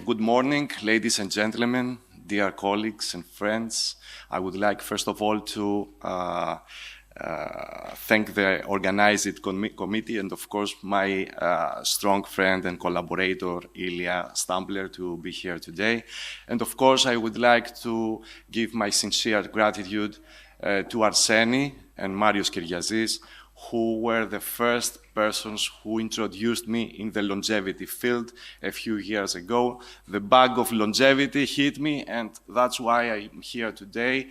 Good morning, ladies and gentlemen, dear colleagues and friends. I would like, first of all, to thank the organizing committee and, of course, my strong friend and collaborator, Ilya Stambler, to be here today. And, of course, I would like to give my sincere gratitude to Arseni and Marios Kyriazis, who were the first persons who introduced me in the longevity field a few years ago. The bug of longevity hit me, and that's why I'm here today,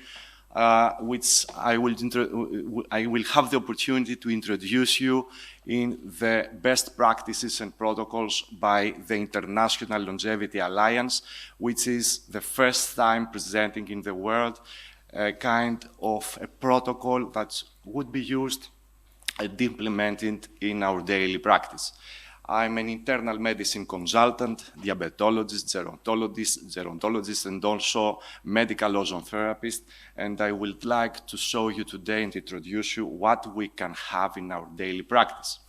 which I will have the opportunity to introduce you in the best practices and protocols by the International Longevity Alliance, which is the first time presenting in the world a kind of a protocol that would be used and implemented in our daily practice. I'm an internal medicine consultant, diabetologist, gerontologist, and also medical ozone therapist. And I would like to show you today and introduce you what we can have in our daily practice.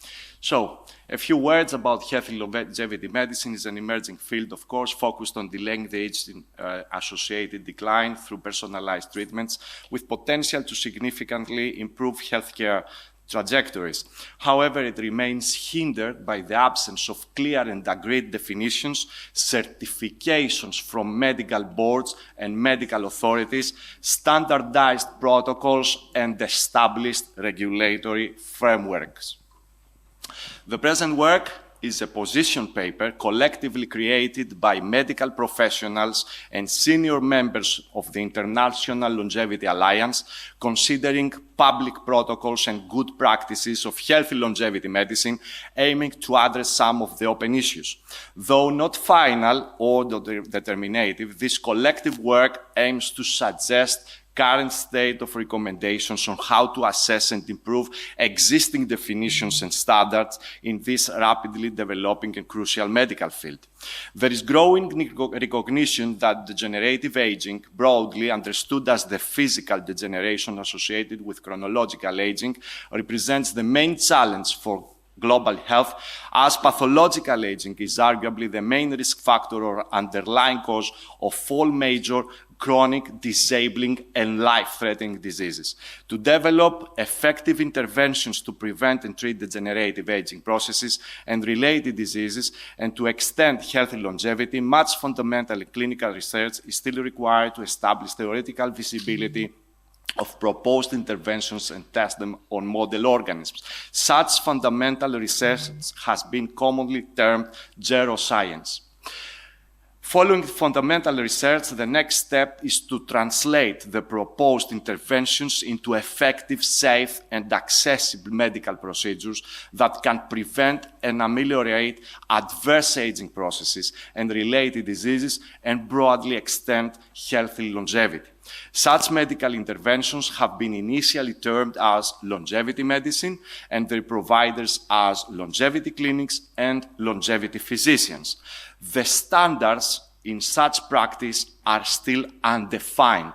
So, a few words about healthy longevity medicine. Is an emerging field, of course, focused on delaying the age-associated decline through personalized treatments with potential to significantly improve healthcare trajectories. However, it remains hindered by the absence of clear and agreed definitions, certifications from medical boards and medical authorities, standardized protocols, and established regulatory frameworks. The present work is a position paper collectively created by medical professionals and senior members of the International Longevity Alliance, considering public protocols and good practices of healthy longevity medicine, aiming to address some of the open issues. Though not final or determinative, this collective work aims to suggest current state of recommendations on how to assess and improve existing definitions and standards in this rapidly developing and crucial medical field. There is growing recognition that degenerative aging, broadly understood as the physical degeneration associated with chronological aging, represents the main challenge for global health, as pathological aging is arguably the main risk factor or underlying cause of all major chronic, disabling, and life-threatening diseases. To develop effective interventions to prevent and treat degenerative aging processes and related diseases, and to extend healthy longevity, much fundamental clinical research is still required to establish theoretical visibility of proposed interventions and test them on model organisms. Such fundamental research has been commonly termed geroscience. Following fundamental research, the next step is to translate the proposed interventions into effective, safe, and accessible medical procedures that can prevent and ameliorate adverse aging processes and related diseases and broadly extend healthy longevity. Such medical interventions have been initially termed as longevity medicine and their providers as longevity clinics and longevity physicians. The standards in such practice are still undefined.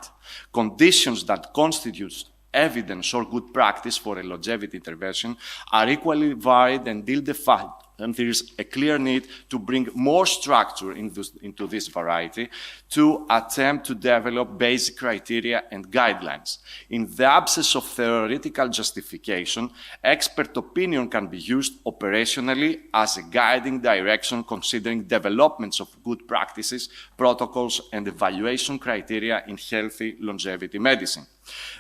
Conditions that constitute evidence or good practice for a longevity intervention are equally varied and ill-defined, and there is a clear need to bring more structure into this variety to attempt to develop basic criteria and guidelines. In the absence of theoretical justification, expert opinion can be used operationally as a guiding direction considering developments of good practices, protocols, and evaluation criteria in healthy longevity medicine.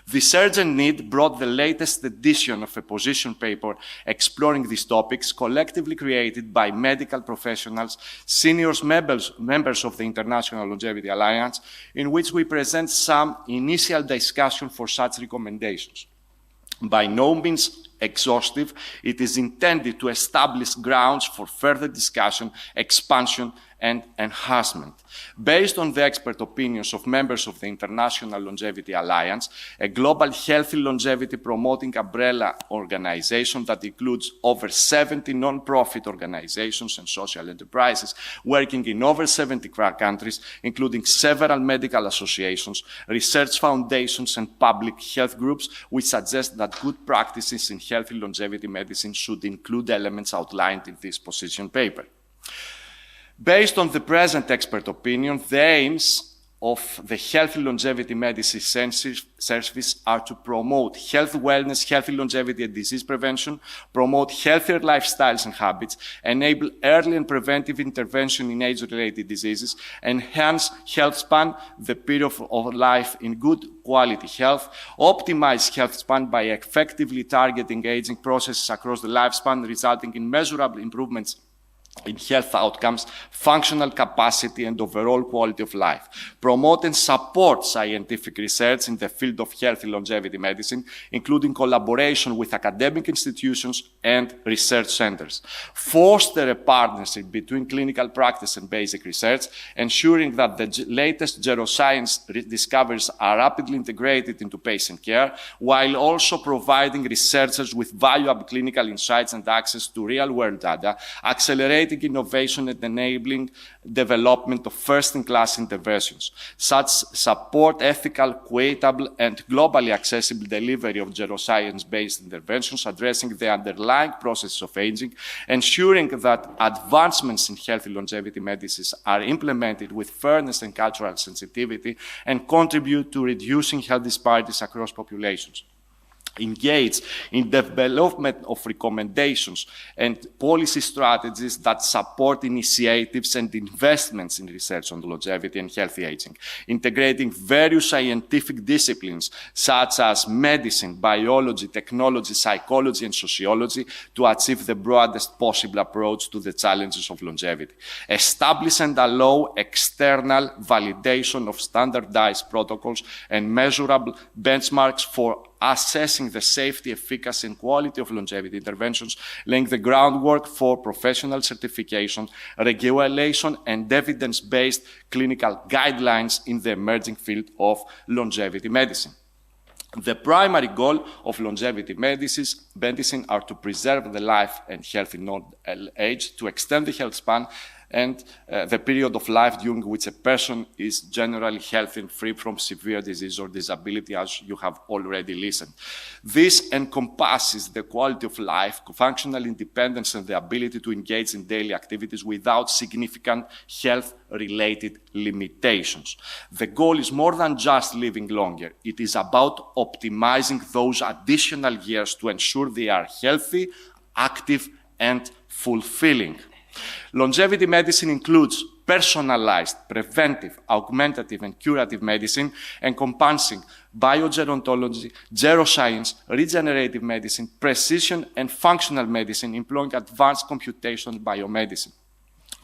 This urgent need brought the latest edition of a position paper exploring these topics, collectively created by medical professionals, senior members of the International Longevity Alliance, in which we present some initial discussion for such recommendations. By no means exhaustive, it is intended to establish grounds for further discussion, expansion, and enhancement. Based on the expert opinions of members of the International Longevity Alliance, a global healthy longevity promoting umbrella organization that includes over 70 non-profit organizations and social enterprises working in over 70 countries, including several medical associations, research foundations, and public health groups, we suggest that good practices in healthy longevity medicine should include elements outlined in this position paper. Based on the present expert opinion, the aims of the Healthy Longevity Medicine Service are to promote health, wellness, healthy longevity and disease prevention, promote healthier lifestyles and habits, enable early and preventive intervention in age-related diseases, enhance health span, the period of life in good quality health, optimize health span by effectively targeting aging processes across the lifespan, resulting in measurable improvements in health outcomes, functional capacity, and overall quality of life. Promote and support scientific research in the field of healthy longevity medicine, including collaboration with academic institutions and research centers. Foster a partnership between clinical practice and basic research, ensuring that the latest neuroscience discoveries are rapidly integrated into patient care, while also providing researchers with valuable clinical insights and access to real-world data, accelerating innovation and enabling development of first-in-class interventions. Such support ethical, equitable, and globally accessible delivery of neuroscience-based interventions addressing the underlying processes of aging, ensuring that advancements in healthy longevity medicines are implemented with fairness and cultural sensitivity and contribute to reducing health disparities across populations. Engage in development of recommendations and policy strategies that support initiatives and investments in research on longevity and healthy aging, integrating various scientific disciplines such as medicine, biology, technology, psychology, and sociology to achieve the broadest possible approach to the challenges of longevity. Establish and allow external validation of standardized protocols and measurable benchmarks for assessing the safety, efficacy, and quality of longevity interventions, laying the groundwork for professional certification, regulation, and evidence-based clinical guidelines in the emerging field of longevity medicine. The primary goal of longevity medicine are to preserve the life and health in old age, to extend the health span, and the period of life during which a person is generally healthy and free from severe disease or disability, as you have already listened. This encompasses the quality of life, functional independence, and the ability to engage in daily activities without significant health-related limitations. The goal is more than just living longer. It is about optimizing those additional years to ensure they are healthy, active, and fulfilling. Longevity medicine includes personalized, preventive, augmentative, and curative medicine encompassing biogerontology, geroscience, regenerative medicine, precision and functional medicine employing advanced computation and biomedicine.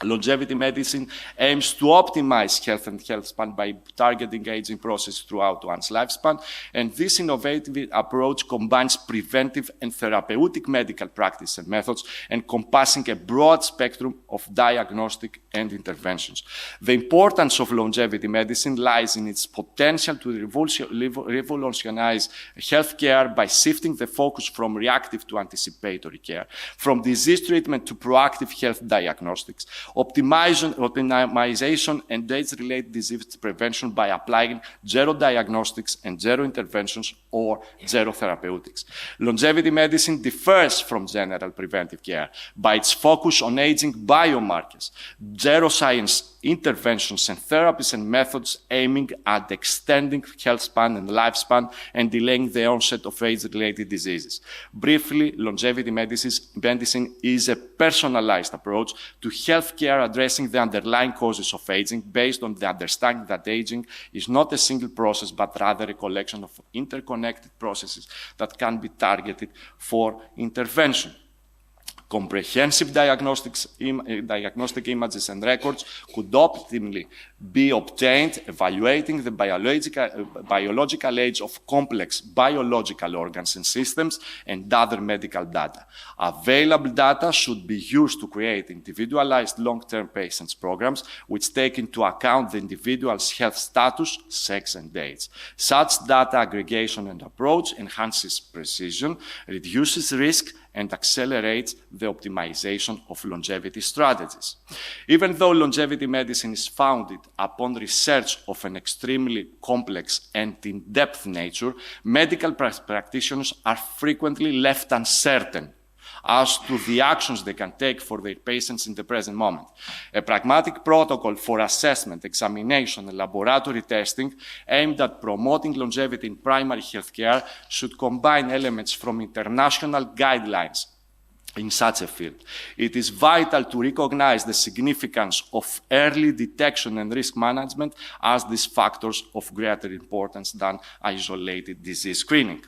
Longevity medicine aims to optimize health and health span by targeting aging process throughout one's lifespan, and this innovative approach combines preventive and therapeutic medical practice and methods, encompassing a broad spectrum of diagnostic and interventions. The importance of longevity medicine lies in its potential to revolutionize healthcare by shifting the focus from reactive to anticipatory care, from disease treatment to proactive health diagnostics, optimization and age-related disease prevention by applying zero diagnostics and zero interventions or zero therapeutics. Longevity medicine differs from general preventive care by its focus on aging biomarkers, zero science interventions and therapies and methods aiming at extending health span and lifespan and delaying the onset of age-related diseases. Briefly, longevity medicine is a personalized approach to healthcare addressing the underlying causes of aging based on the understanding that aging is not a single process but rather a collection of interconnected processes that can be targeted for intervention. Comprehensive diagnostic images and records could optimally be obtained evaluating the biological age of complex biological organs and systems and other medical data. Available data should be used to create individualized long-term patients programs which take into account the individual's health status, sex, and age. Such data aggregation and approach enhances precision, reduces risk, and accelerates the optimization of longevity strategies. Even though longevity medicine is founded upon research of an extremely complex and in-depth nature, medical practitioners are frequently left uncertain as to the actions they can take for their patients in the present moment. A pragmatic protocol for assessment, examination, and laboratory testing aimed at promoting longevity in primary health care should combine elements from international guidelines in such a field. It is vital to recognize the significance of early detection and risk management as these factors of greater importance than isolated disease screening.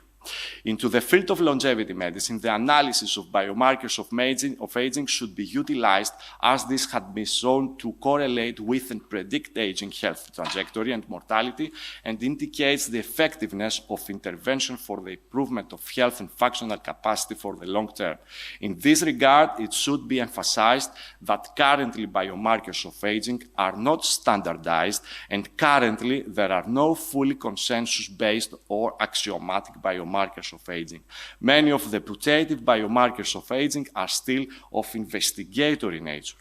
Into the field of longevity medicine, the analysis of biomarkers of aging should be utilized, as this had been shown to correlate with and predict aging health trajectory and mortality, and indicates the effectiveness of intervention for the improvement of health and functional capacity for the long term. In this regard, it should be emphasized that currently biomarkers of aging are not standardized, and currently there are no fully consensus-based or axiomatic biomarkers of aging. Many of the putative biomarkers of aging are still of investigatory nature.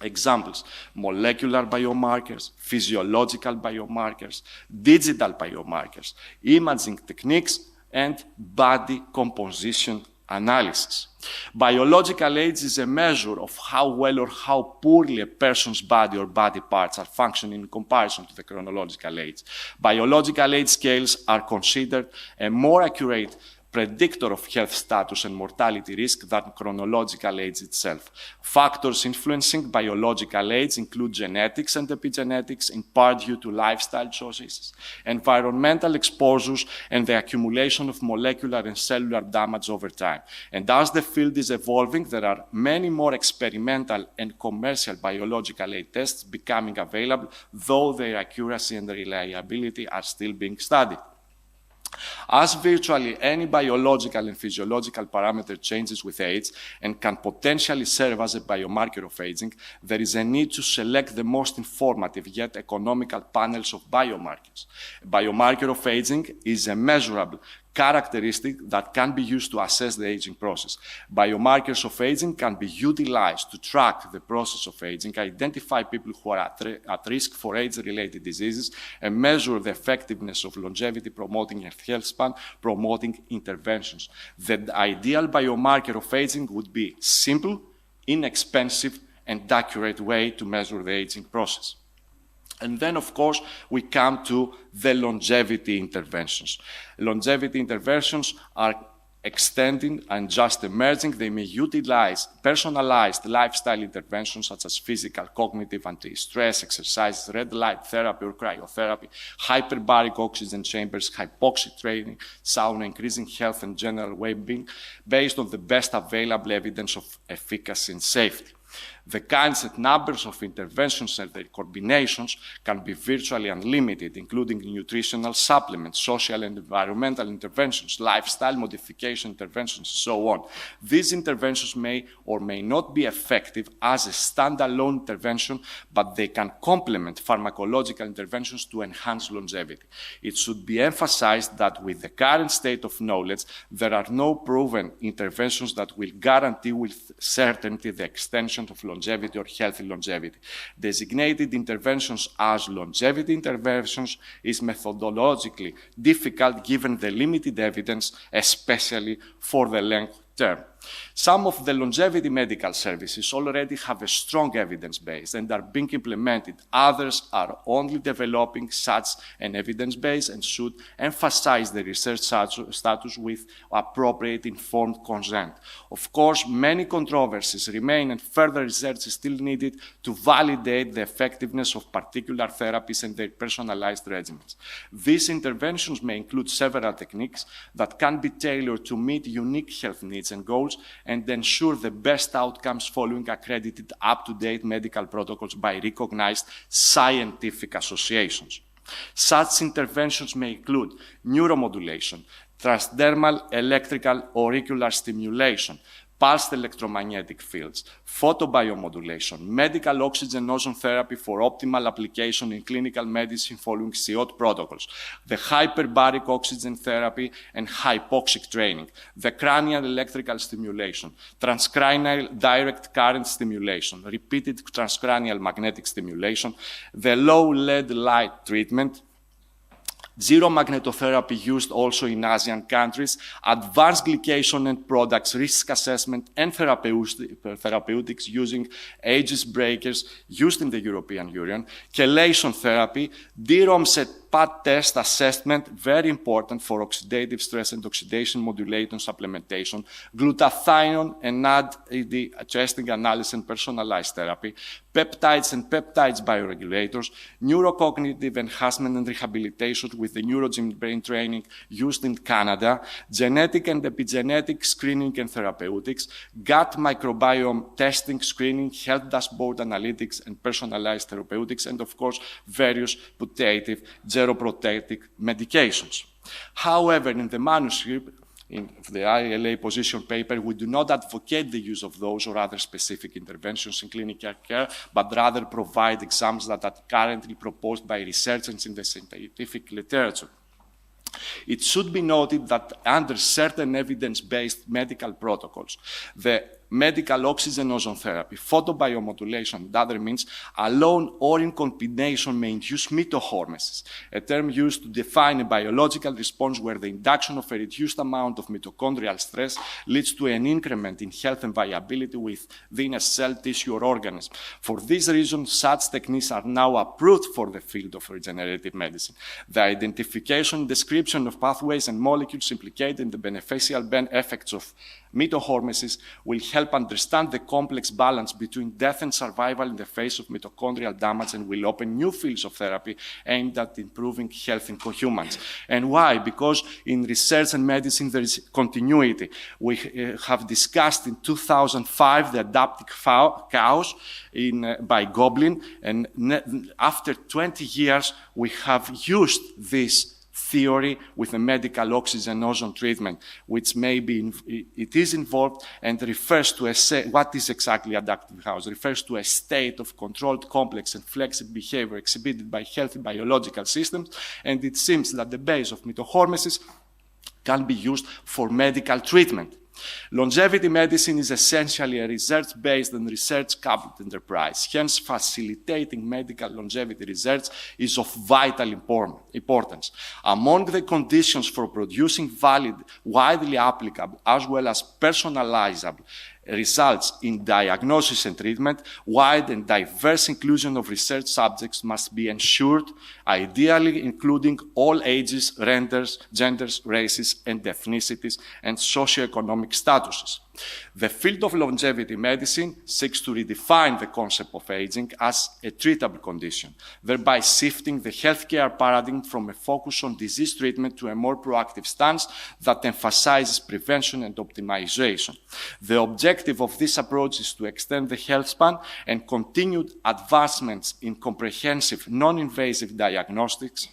Examples: molecular biomarkers, physiological biomarkers, digital biomarkers, imaging techniques, and body composition analysis. Biological age is a measure of how well or how poorly a person's body or body parts are functioning in comparison to the chronological age. Biological age scales are considered a more accurate predictor of health status and mortality risk than chronological age itself. Factors influencing biological age include genetics and epigenetics, in part due to lifestyle choices, environmental exposures, and the accumulation of molecular and cellular damage over time. And as the field is evolving, there are many more experimental and commercial biological age tests becoming available, though their accuracy and reliability are still being studied. As virtually any biological and physiological parameter changes with age and can potentially serve as a biomarker of aging, there is a need to select the most informative yet economical panels of biomarkers. A biomarker of aging is a measurable characteristic that can be used to assess the aging process. Biomarkers of aging can be utilized to track the process of aging, identify people who are at risk for age-related diseases, and measure the effectiveness of longevity promoting and health span promoting interventions. The ideal biomarker of aging would be simple, inexpensive, and accurate way to measure the aging process. And then, of course, we come to the longevity interventions. Longevity interventions are extending and just emerging. They may utilize personalized lifestyle interventions such as physical, cognitive, anti-stress, exercise, red light therapy or cryotherapy, hyperbaric oxygen chambers, hypoxic training, sauna, increasing health and general well-being, based on the best available evidence of efficacy and safety. The kinds and numbers of interventions and their combinations can be virtually unlimited, including nutritional supplements, social and environmental interventions, lifestyle modification interventions, and so on. These interventions may or may not be effective as a standalone intervention, but they can complement pharmacological interventions to enhance longevity. It should be emphasized that with the current state of knowledge, there are no proven interventions that will guarantee with certainty the extension of longevity or healthy longevity. Designated interventions as longevity interventions is methodologically difficult given the limited evidence, especially for the length term. Some of the longevity medical services already have a strong evidence base and are being implemented. Others are only developing such an evidence base and should emphasize the research status with appropriate informed consent. Of course, many controversies remain and further research is still needed to validate the effectiveness of particular therapies and their personalized regimens. These interventions may include several techniques that can be tailored to meet unique health needs and goals and ensure the best outcomes following accredited up-to-date medical protocols by recognized scientific associations. Such interventions may include neuromodulation, transdermal electrical auricular stimulation, pulsed electromagnetic fields, photobiomodulation, medical oxygen ozone therapy for optimal application in clinical medicine following COT protocols, the hyperbaric oxygen therapy and hypoxic training, the cranial electrical stimulation, transcranial direct current stimulation, repeated transcranial magnetic stimulation, the low lead light treatment, Zero magnetotherapy used also in Asian countries, advanced glycation end products, risk assessment, and therapeutics using aegis breakers used in the European Union, chelation therapy, DROM-set PAT test assessment, very important for oxidative stress and oxidation modulating supplementation, glutathione and NAD testing analysis and personalized therapy, peptides and peptides bioregulators, neurocognitive enhancement and rehabilitation with the neurogym brain training used in Canada, genetic and epigenetic screening and therapeutics, gut microbiome testing, screening, health dashboard analytics, and personalized therapeutics, and of course, various putative geroprotective medications. However, in the manuscript, in the ILA position paper, we do not advocate the use of those or other specific interventions in clinical care, but rather provide examples that are currently proposed by researchers in the scientific literature. It should be noted that under certain evidence-based medical protocols, the medical oxygen ozone therapy, photobiomodulation, and other means, alone or in combination may induce mitohormesis, a term used to define a biological response where the induction of a reduced amount of mitochondrial stress leads to an increment in health and viability within a cell, tissue, or organism. For this reason, such techniques are now approved for the field of regenerative medicine. The identification and description of pathways and molecules implicated in the beneficial effects of mitohormesis will help understand the complex balance between death and survival in the face of mitochondrial damage and will open new fields of therapy aimed at improving health in humans. And why? Because in research and medicine there is continuity. We have discussed in 2005 the adaptive cows by Goblin, and after 20 years we have used this theory with a medical oxygen ozone treatment, which it is involved and refers to what is exactly adaptive house, refers to a state of controlled, complex, and flexible behavior exhibited by healthy biological systems, and it seems that the base of mitohormesis can be used for medical treatment. Longevity medicine is essentially a research-based and research-coupled enterprise. Hence, facilitating medical longevity research is of vital importance. Among the conditions for producing valid, widely applicable, as well as personalizable results in diagnosis and treatment, wide and diverse inclusion of research subjects must be ensured, ideally including all ages, genders, races, and ethnicities, and socioeconomic statuses. The field of longevity medicine seeks to redefine the concept of aging as a treatable condition, thereby shifting the healthcare paradigm from a focus on disease treatment to a more proactive stance that emphasizes prevention and optimization. The objective of this approach is to extend the health span, and continued advancements in comprehensive, non-invasive diagnostics,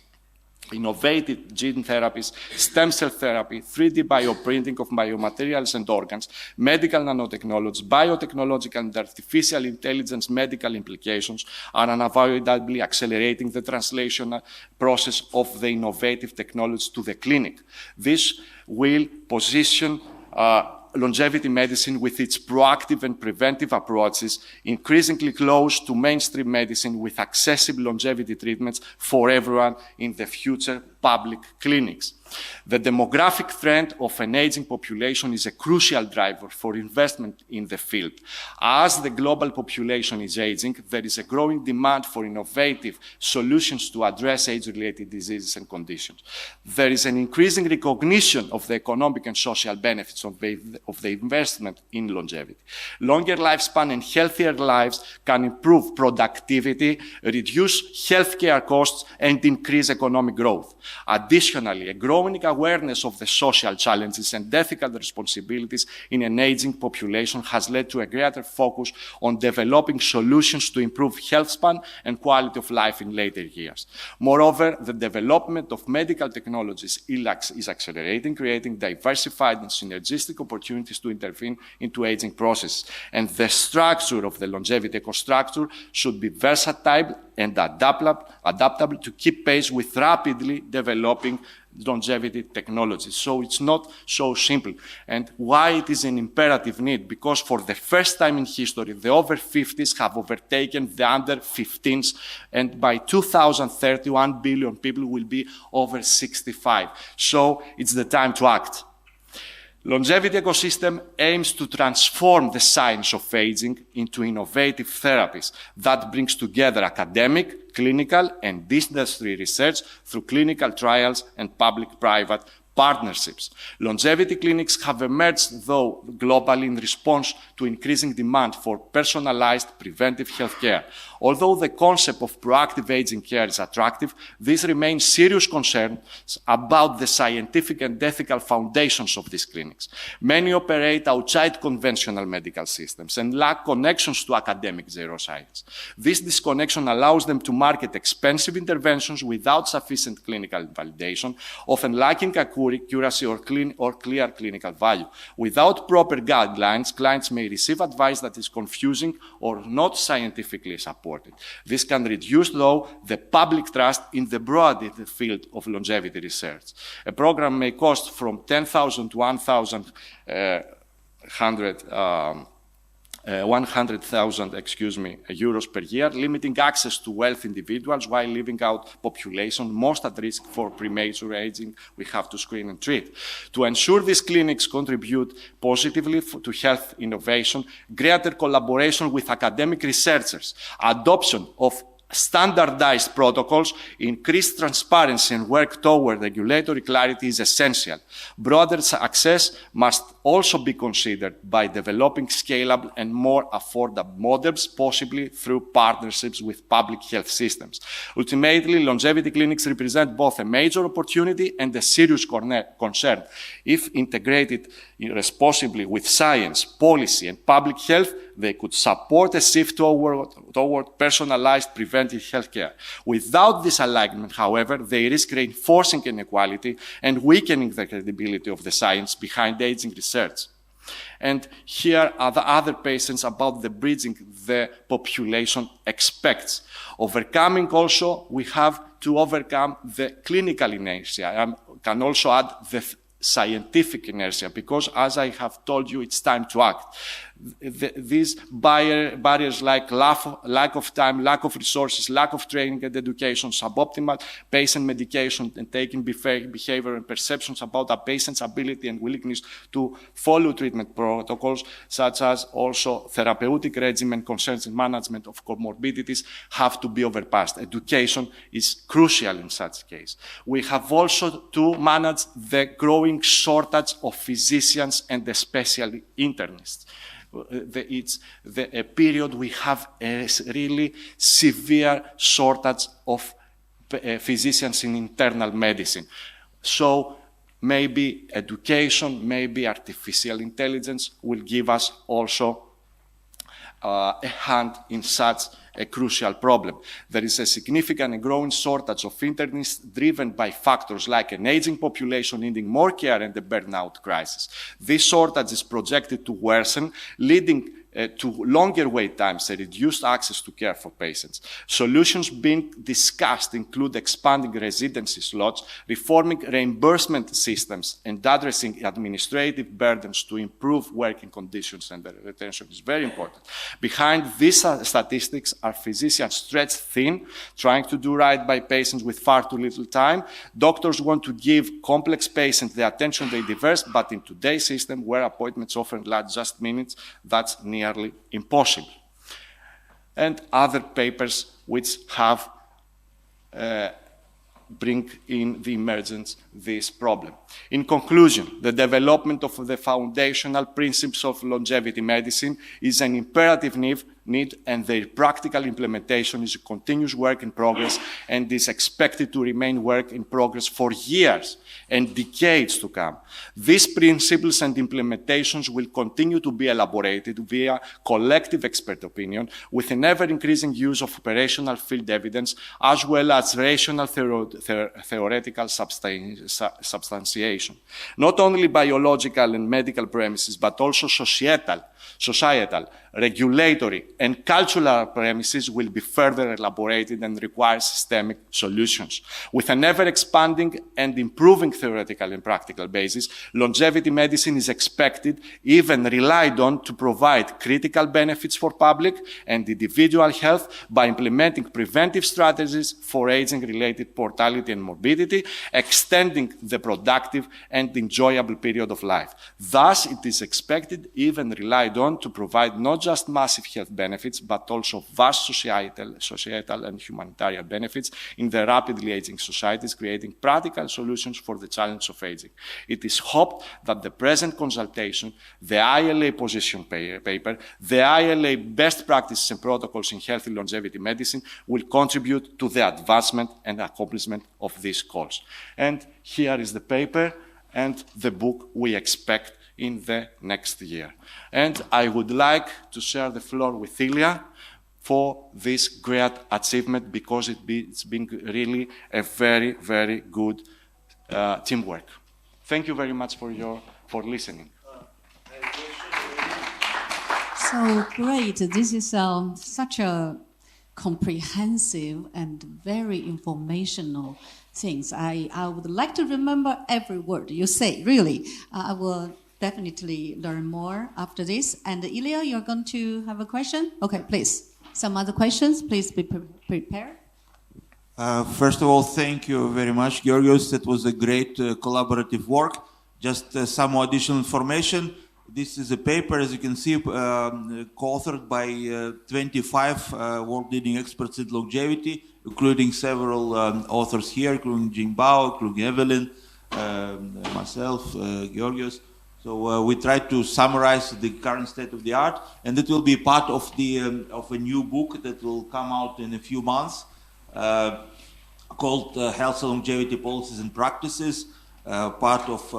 innovative gene therapies, stem cell therapy, 3D bioprinting of biomaterials and organs, medical nanotechnology, biotechnological and artificial intelligence medical implications are unavoidably accelerating the translational process of the innovative technologies to the clinic. This will position longevity medicine with its proactive and preventive approaches increasingly close to mainstream medicine with accessible longevity treatments for everyone in the future public clinics. The demographic trend of an aging population is a crucial driver for investment in the field. As the global population is aging, there is a growing demand for innovative solutions to address age-related diseases and conditions. There is an increasing recognition of the economic and social benefits of the investment in longevity. Longer lifespan and healthier lives can improve productivity, reduce healthcare costs, and increase economic growth. Additionally, a growing awareness of the social challenges and ethical responsibilities in an aging population has led to a greater focus on developing solutions to improve health span and quality of life in later years. Moreover, the development of medical technologies is accelerating, creating diversified and synergistic opportunities to intervene into aging processes. And the structure of the longevity ecostructure should be versatile and adaptable to keep pace with rapidly developing longevity technologies. So it's not so simple. And why it is an imperative need? Because for the first time in history, the over 50s have overtaken the under 15s, and by 2030, 1 billion people will be over 65. So it's the time to act. Longevity ecosystem aims to transform the science of aging into innovative therapies that brings together academic, clinical, and industry research through clinical trials and public-private partnerships. Longevity clinics have emerged, though, globally in response to increasing demand for personalized preventive health care. Although the concept of proactive aging care is attractive, this remains serious concerns about the scientific and ethical foundations of these clinics. Many operate outside conventional medical systems and lack connections to academic neuroscience. This disconnection allows them to market expensive interventions without sufficient clinical validation, often lacking accuracy or clear clinical value. Without proper guidelines, clients may receive advice that is confusing or not scientifically supported. This can reduce, though, the public trust in the broader field of longevity research. A program may cost from 10,000 to 100,000 euros per year, limiting access to wealthy individuals while leaving out population most at risk for premature aging we have to screen and treat. To ensure these clinics contribute positively to health innovation, greater collaboration with academic researchers, adoption of standardized protocols, increased transparency, and work toward regulatory clarity is essential. Broader access must also be considered by developing scalable and more affordable models, possibly through partnerships with public health systems. Ultimately, longevity clinics represent both a major opportunity and a serious concern. If integrated responsibly with science, policy, and public health, they could support a shift toward personalized preventive health care. Without this alignment, however, they risk reinforcing inequality and weakening the credibility of the science behind aging research. And here are the other patients about the bridging the population expects. Overcoming also, we have to overcome the clinical inertia. I can also add the scientific inertia, because as I have told you, it's time to act. These barriers like lack of time, lack of resources, lack of training and education, suboptimal patient medication, and taking behavior and perceptions about a patient's ability and willingness to follow treatment protocols, such as also therapeutic regimen, concerns and management of comorbidities, have to be overpassed. Education is crucial in such case. We have also to manage the growing shortage of physicians and especially internists. It's a period we have a really severe shortage of physicians in internal medicine. So maybe education, maybe artificial intelligence will give us also a hand in such a crucial problem. There is a significant and growing shortage of internists driven by factors like an aging population needing more care and the burnout crisis. This shortage is projected to worsen, leading to longer wait times and reduced access to care for patients. Solutions being discussed include expanding residency slots, reforming reimbursement systems, and addressing administrative burdens to improve working conditions, and the retention is very important. Behind these statistics are physicians stretched thin, trying to do right by patients with far too little time. Doctors want to give complex patients the attention they deserve, but in today's system, where appointments often last just minutes, that's nearly impossible. And other papers which have bring in the emergence this problem. In conclusion, the development of the foundational principles of longevity medicine is an imperative need, and their practical implementation is a continuous work in progress and is expected to remain work in progress for years and decades to come. These principles and implementations will continue to be elaborated via collective expert opinion with an ever-increasing use of operational field evidence as well as rational theoretical substantiation. Not only biological and medical premises, but also societal, regulatory, and cultural premises will be further elaborated and require systemic solutions. With an ever-expanding and improving theoretical and practical basis, longevity medicine is expected, even relied on, to provide critical benefits for public and individual health by implementing preventive strategies for aging-related mortality and morbidity, extending the productive and enjoyable period of life. Thus, it is expected, even relied on, to provide not just massive health benefits, but also vast societal and humanitarian benefits in the rapidly aging societies, creating practical solutions for the challenge of aging. It is hoped that the present consultation, the ILA position paper, the ILA best practices and protocols in healthy longevity medicine will contribute to the advancement and accomplishment of these goals. And here is the paper and the book we expect in the next year. And I would like to share the floor with Ilya for this great achievement, because it's been really a very, very good teamwork. Thank you very much for listening. So great. This is such a comprehensive and very informational things. I would like to remember every word you say, really. I will definitely learn more after this. And Ilya, you're going to have a question? Okay, please. Some other questions? Please be prepared. First of all, thank you very much, Georgios. That was a great collaborative work. Just some additional information. This is a paper, as you can see, co-authored by 25 world-leading experts in longevity, including several authors here, including Jing Bao, including Evelyn, myself, Georgios. So we tried to summarize the current state of the art, and it will be part of a new book that will come out in a few months, called Health and Longevity Policies and Practices, part of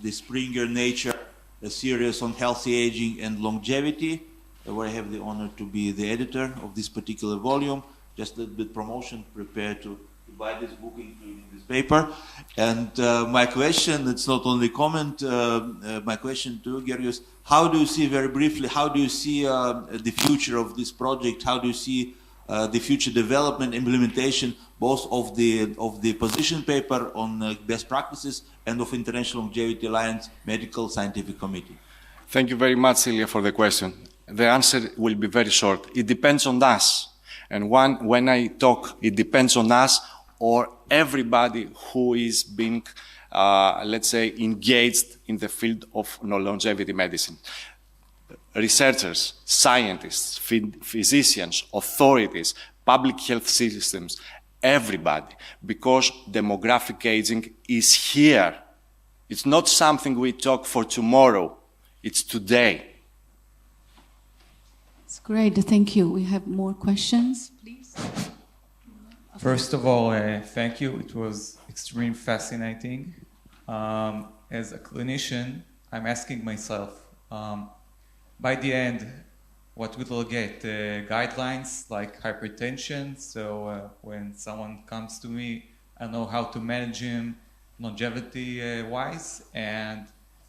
the Springer Nature, a series on healthy aging and longevity, where I have the honor to be the editor of this particular volume. Just a little bit promotion, prepare to buy this book, including this paper. And my question, it's not only comment, my question to Georgios, how do you see, very briefly, how do you see the future of this project? How do you see the future development, implementation, both of the position paper on best practices and of International Longevity Alliance Medical Scientific Committee? Thank you very much, Ilya, for the question. The answer will be very short. It depends on us. And when I talk, it depends on us or everybody who is being, let's say, engaged in the field of longevity medicine. Researchers, scientists, physicians, authorities, public health systems, everybody, because demographic aging is here. It's not something we talk for tomorrow, it's today. It's great, thank you. We have more questions, please. First of all, thank you. It was extremely fascinating. As a clinician, I'm asking myself, by the end, what will get? Guidelines like hypertension, so when someone comes to me, I know how to manage him longevity-wise, and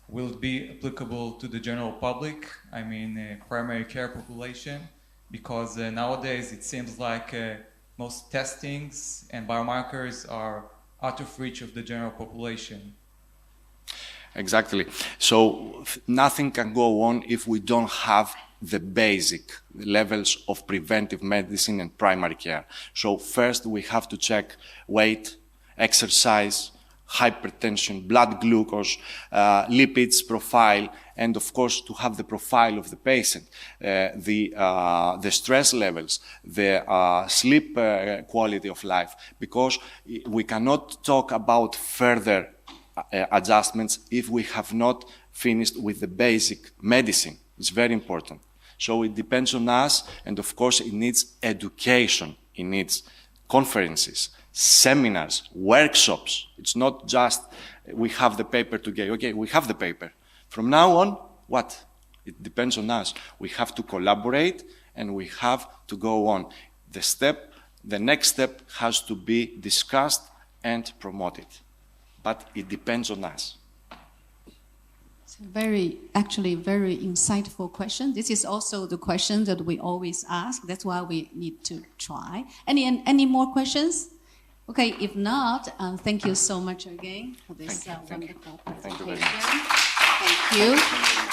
will it be applicable to the general public, I mean primary care population, because nowadays it seems like most testings and biomarkers are out of reach of the general population. Exactly. So nothing can go on if we don't have the basic levels of preventive medicine and primary care. So first we have to check weight, exercise, hypertension, blood glucose, lipids profile, and of course to have the profile of the patient, the stress levels, the sleep quality of life, because we cannot talk about further adjustments if we have not finished with the basic medicine. It's very important. So it depends on us, and of course it needs education, it needs conferences, seminars, workshops. It's not just we have the paper together. Okay, we have the paper. From now on, what? It depends on us. We have to collaborate and we have to go on. The next step has to be discussed and promoted. But it depends on us. Actually very insightful question. This is also the question that we always ask. That's why we need to try. Any more questions? Okay, if not, thank you so much again for this wonderful presentation. Thank you very much. Thank you.